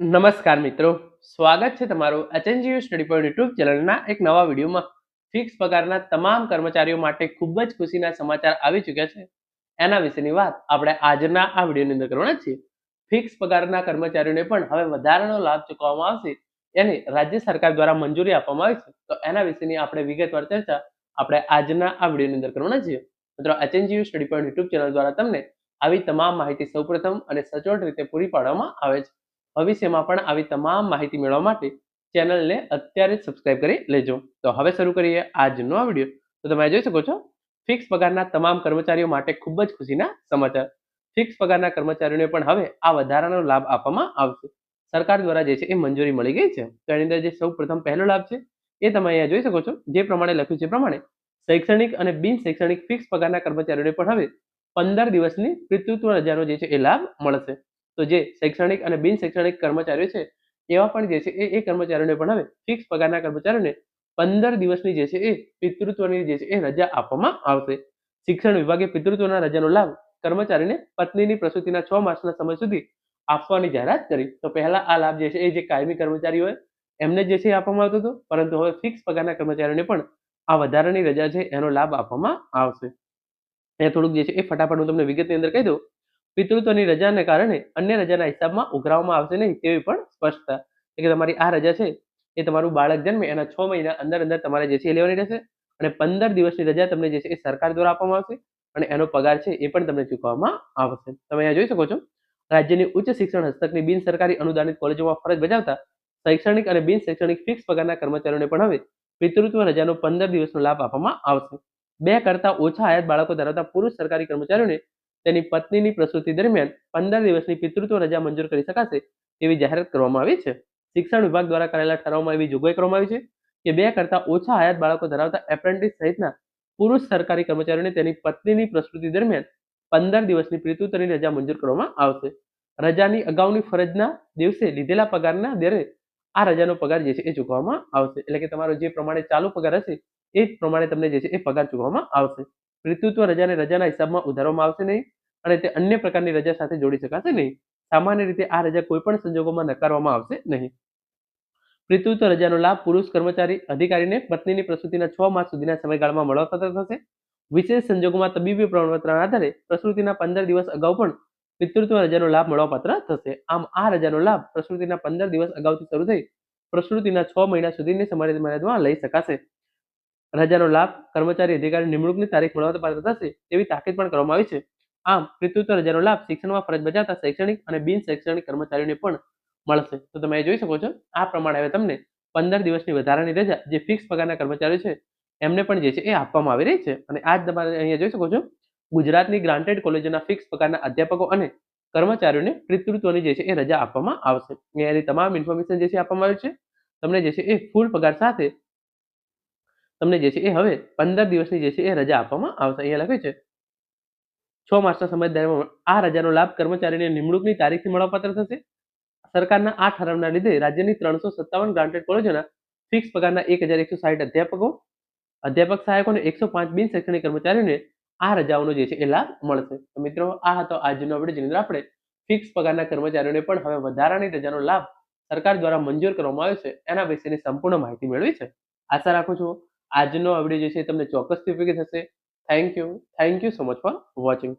નમસ્કાર મિત્રો, સ્વાગત છે તમારું એચએનજીયુ સ્ટડી પોઈન્ટ યુટ્યુબ ચેનલના એક નવા વિડીયોમાં. ફિક્સ પગારના તમામ કર્મચારીઓ માટે ખૂબ જ ખુશીના સમાચાર આવી ચૂક્યા છે. એના વિશેની વાત આપણે આજના આ વિડીયોની અંદર કરવાના છીએ. ફિક્સ પગારના કર્મચારીઓને પણ હવે વધારાનો લાભ ચૂકવવામાં આવશે. એની રાજ્ય સરકાર દ્વારા મંજૂરી આપવામાં આવી છે. તો એના વિશેની આપણે વિગતવાર ચર્ચા આપણે આજના આ વિડીયોની અંદર કરવાના છીએ. મિત્રો, HNGU study point YouTube channel દ્વારા તમને આવી તમામ માહિતી સૌપ્રથમ અને સચોટ રીતે પૂરી પાડવામાં આવે છે. ભવિષ્યમાં પણ આવી તમામ માહિતી મેળવવા માટે ચેનલને અત્યારે જ સબસ્ક્રાઇબ કરી લેજો. તો હવે શરૂ કરીએ આજનો આ વિડીયો. તો તમે જોઈ શકો છો, ફિક્સ પગારના તમામ કર્મચારીઓ માટે ખૂબ જ ખુશીના સમાચાર. ફિક્સ પગારના કર્મચારીઓને પણ હવે આ વધારાનો લાભ આપવામાં આવશે. સરકાર દ્વારા જે છે એ મંજૂરી મળી ગઈ છે. તો એની અંદર જે સૌ પ્રથમ પહેલો લાભ છે એ તમે અહીંયા જોઈ શકો છો. જે પ્રમાણે લખ્યું છે પ્રમાણે શૈક્ષણિક અને બિન શૈક્ષણિક ફિક્સ પગારના કર્મચારીઓને પણ હવે 15 દિવસની પિતૃત્વ રજાનો જે છે એ લાભ મળશે. તો જે શૈક્ષણિક અને બિન શૈક્ષણિક કર્મચારીઓ છે એવા પણ જે છે એ કર્મચારીઓને પણ હવે ફિક્સ પગારના કર્મચારીઓને 15 દિવસની જે છે એ પિતૃત્વની જે છે એ રજા આપવામાં આવશે. શિક્ષણ વિભાગે પિતૃત્વના રજાનો લાભ કર્મચારીને પત્નીની પ્રસૂતિના 6 માસના સમય સુધી આપવાની જાહેરાત કરી. તો પહેલા આ લાભ જે છે એ જે કાયમી કર્મચારી હોય એમને જે છે આપવામાં આવતો હતો, પરંતુ હવે ફિક્સ પગારના કર્મચારીઓને પણ આ વધારાની રજા છે એનો લાભ આપવામાં આવશે. એ થોડુંક જે છે એ ફટાફટ હું તમને વિગતની અંદર કહી દઉં. પિતૃત્વની રજાને કારણે અન્ય રજાના હિસાબમાં ઉઘરાવવામાં આવશે નહીં તેવી પણ સ્પષ્ટતા. કે તમારી આ રજા છે એ તમારું બાળક જન્મે એના 6 મહિના અંદર અંદર તમારે જે છે એ લેવાની રહેશે, અને 15 દિવસની રજા તમને જે છે એ સરકાર દ્વારા આપવામાં આવશે, અને એનો પગાર છે એ પણ તમને ચૂકવવામાં આવશે. તમે અહીંયા જોઈ શકો છો, રાજ્યની ઉચ્ચ શિક્ષણ હસ્તકની બિન સરકારી અનુદાનિત કોલેજોમાં ફરજ બજાવતા શૈક્ષણિક અને બિન શૈક્ષણિક ફિક્સ પગારના કર્મચારીઓને પણ હવે પિતૃત્વ રજાનો 15 દિવસનો લાભ આપવામાં આવશે. 2 કરતા ઓછા આયાત બાળકો ધરાવતા પુરુષ સરકારી કર્મચારીઓને તેની પત્નીની પ્રસૂતિ દરમિયાન 15 દિવસની પિતૃત્વ રજા મંજૂર કરી શકાશે તેવી જાહેરાત કરવામાં આવી છે. શિક્ષણ વિભાગ દ્વારા કરેલા ઠરાવમાં એવી જોગવાઈ કરવામાં આવી છે કે 2 કરતા ઓછા આયાત બાળકો ધરાવતા એપ્રેન્ટિસ સહિતના પુરુષ સરકારી કર્મચારીઓને તેની પત્નીની પ્રસૂતિ દરમિયાન 15 દિવસની પિતૃત્વની રજા મંજૂર કરવામાં આવશે. રજાની અગાઉની ફરજના દિવસે લીધેલા પગારના દરે આ રજાનો પગાર જે છે એ ચૂકવવામાં આવશે. એટલે કે તમારો જે પ્રમાણે ચાલુ પગાર હશે એ જ પ્રમાણે તમને જે છે એ પગાર ચૂકવવામાં આવશે. પિતૃત્વ રજાને રજાના હિસાબમાં ઉધારવામાં આવશે નહીં, અને તે અન્ય પ્રકારની રજા સાથે જોડી શકાશે નહીં. સામાન્ય રીતે આ રજા કોઈ પણ સંજોગોમાં નકારવામાં આવશે નહીં. પિતૃત્વ રજાનો લાભ પુરુષ કર્મચારી અધિકારીને પત્નીની પ્રસૂતિના 6 માસ સુધીના સમયગાળામાં મળવાપાત્ર થશે. વિશેષ સંજોગોમાં તબીબી પ્રમાણપત્રના આધારે પ્રસૂતિના 15 દિવસ અગાઉ પણ પિતૃત્વ રજાનો લાભ મળવાપાત્ર થશે. આમ આ રજાનો લાભ પ્રસૂતિના 15 દિવસ અગાઉથી શરૂ થઈ પ્રસૂતિના 6 મહિના સુધીની સમયમર્યાદામાં લઈ શકાશે. રજાનો લાભ કર્મચારી અધિકારી નિમણૂકની તારીખ મળવાપાત્ર થશે તેવી તાકીદ પણ કરવામાં આવી છે. આમ પિતૃત્વ રજાનો લાભ શિક્ષણમાં ફરજ બજાવતા શૈક્ષણિક અને બિન શૈક્ષણિક કર્મચારીઓને પણ મળશે. તો તમે જોઈ શકો છો, આ પ્રમાણે હવે તમને 15 દિવસની વધારાની રજા જે ફિક્સ પગારના કર્મચારીઓ છે એમને પણ જે છે એ આપવામાં આવી રહી છે. અને આજ તમારે અહીંયા જોઈ શકો છો, ગુજરાતની ગ્રાન્ટેડ કોલેજોના ફિક્સ પગારના અધ્યાપકો અને કર્મચારીઓને પિતૃત્વની જે છે એ રજા આપવામાં આવશે. અહીંયાની તમામ ઇન્ફોર્મેશન જે છે આપવામાં આવી છે. તમને જે છે એ ફૂલ પગાર સાથે તમને જે છે એ હવે 15 દિવસની જે છે એ રજા આપવામાં આવશે. અહીંયા લખ્યું છે 6 માસના સમય દરમિયાન આ રજાનો લાભ કર્મચારીને નિમણૂકની તારીખથી મળવાપાત્ર થશે. સરકારના આ ઠરાવના લીધે રાજ્યની 357 ગ્રાન્ટેડ કોલેજોના ફિક્સ પગારના 1160 અધ્યાપક સહાયકો અને 105 બિન શૈક્ષણિક કર્મચારીઓને આ રજાઓનો જે છે એ લાભ મળશે. તો મિત્રો, આ હતો આજનો વિડીયો, જેની અંદર આપણે ફિક્સ પગારના કર્મચારીઓને પણ હવે વધારાની રજાનો લાભ સરકાર દ્વારા મંજૂર કરવામાં આવ્યો છે એના વિશેની સંપૂર્ણ માહિતી મેળવી છે. આશા રાખું છું આજનો આ વિડીયો જે છે તમને ચોક્કસથી ઉપયોગી થશે. Thank you so much for watching.